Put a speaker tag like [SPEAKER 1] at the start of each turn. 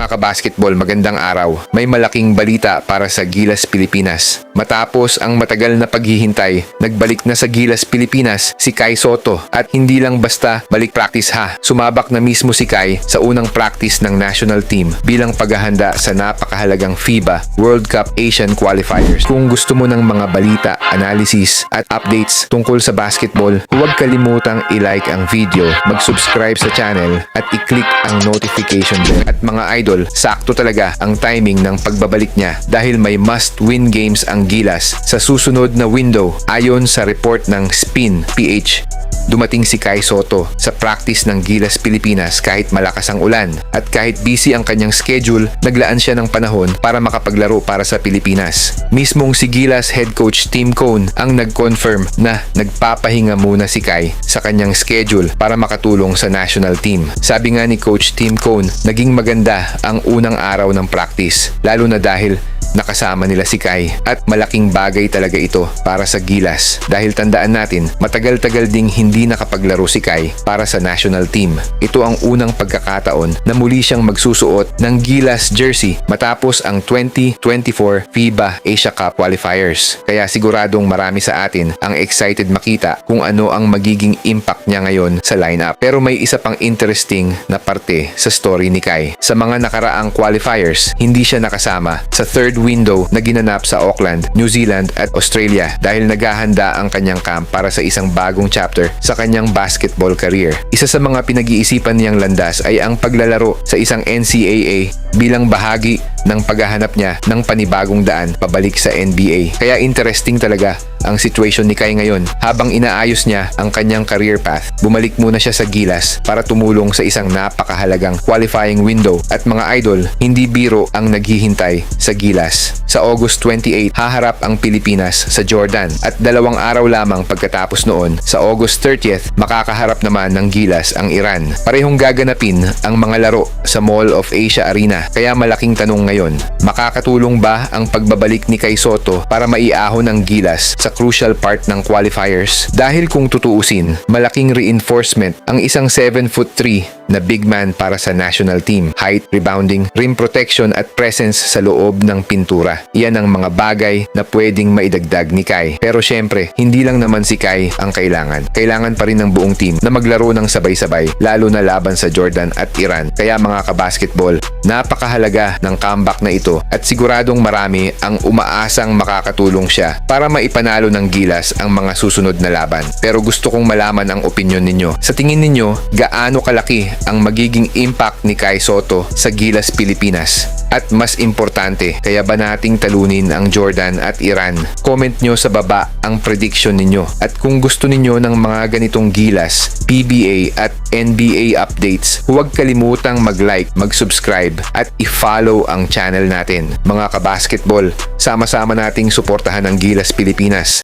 [SPEAKER 1] Mga kabasketball, magandang araw. May malaking balita para sa Gilas Pilipinas. Matapos ang matagal na paghihintay, nagbalik na sa Gilas Pilipinas si Kai Sotto at hindi lang basta balik practice ha. Sumabak na mismo si Kai sa unang practice ng national team bilang paghahanda sa napakahalagang FIBA World Cup Asian Qualifiers. Kung gusto mo ng mga balita, analysis at updates tungkol sa basketball, huwag kalimutang i-like ang video, mag-subscribe sa channel at i-click ang notification bell. At mga idol, sakto talaga ang timing ng pagbabalik niya dahil may must-win games ang Gilas sa susunod na window. Ayon sa report ng Spin PH, dumating si Kai Sotto sa practice ng Gilas Pilipinas kahit malakas ang ulan at kahit busy ang kanyang schedule, naglaan siya ng panahon para makapaglaro para sa Pilipinas. Mismong si Gilas head coach Tim Cone ang nag-confirm na nagpapahinga muna si Kai sa kanyang schedule para makatulong sa national team. Sabi nga ni Coach Tim Cone, naging maganda ang unang araw ng practice, lalo na dahil nakasama nila si Kai at malaking bagay talaga ito para sa Gilas dahil tandaan natin matagal-tagal ding hindi nakapaglaro si Kai para sa national team. Ito ang unang pagkakataon na muli siyang magsusuot ng Gilas jersey matapos ang 2024 FIBA Asia Cup Qualifiers. Kaya siguradong marami sa atin ang excited makita kung ano ang magiging impact niya ngayon sa lineup. Pero may isa pang interesting na parte sa story ni Kai. Sa mga nakaraang qualifiers, hindi siya nakasama sa third window na ginanap sa Auckland, New Zealand at Australia dahil naghahanda ang kanyang camp para sa isang bagong chapter sa kanyang basketball career. Isa sa mga pinag-iisipan niyang landas ay ang paglalaro sa isang NCAA bilang bahagi ng paghahanap niya ng panibagong daan pabalik sa NBA. Kaya interesting talaga ang situation ni Kai ngayon. Habang inaayos niya ang kanyang career path, bumalik muna siya sa Gilas para tumulong sa isang napakahalagang qualifying window. At mga idol, hindi biro ang naghihintay sa Gilas. Sa August 28, haharap ang Pilipinas sa Jordan at 2 araw lamang pagkatapos noon, sa August 30th, makakaharap naman ng Gilas ang Iran. Parehong gaganapin ang mga laro sa Mall of Asia Arena. Kaya malaking tanong ngayon, makakatulong ba ang pagbabalik ni Kai Sotto para maiahon ang Gilas sa crucial part ng qualifiers? Dahil kung tutuusin, malaking reinforcement ang isang 7'3" na big man para sa national team. Height, rebounding, rim protection at presence sa loob ng pintura. Iyan ang mga bagay na pwedeng maidagdag ni Kai. Pero syempre, hindi lang naman si Kai ang kailangan. Kailangan pa rin ng buong team na maglaro ng sabay-sabay, lalo na laban sa Jordan at Iran. Kaya mga kabasketball, napakahalaga ng comeback na ito at siguradong marami ang umaasang makakatulong siya para maipanalo ng Gilas ang mga susunod na laban. Pero gusto kong malaman ang opinyon ninyo. Sa tingin ninyo, gaano kalaki ang magiging impact ni Kai Sotto sa Gilas Pilipinas? At mas importante, kaya ba nating talunin ang Jordan at Iran? Comment nyo sa baba ang prediction ninyo. At kung gusto ninyo ng mga ganitong Gilas, PBA at NBA updates, huwag kalimutang mag-like, mag-subscribe at i-follow ang channel natin. Mga kabasketball, sama-sama nating suportahan ang Gilas Pilipinas.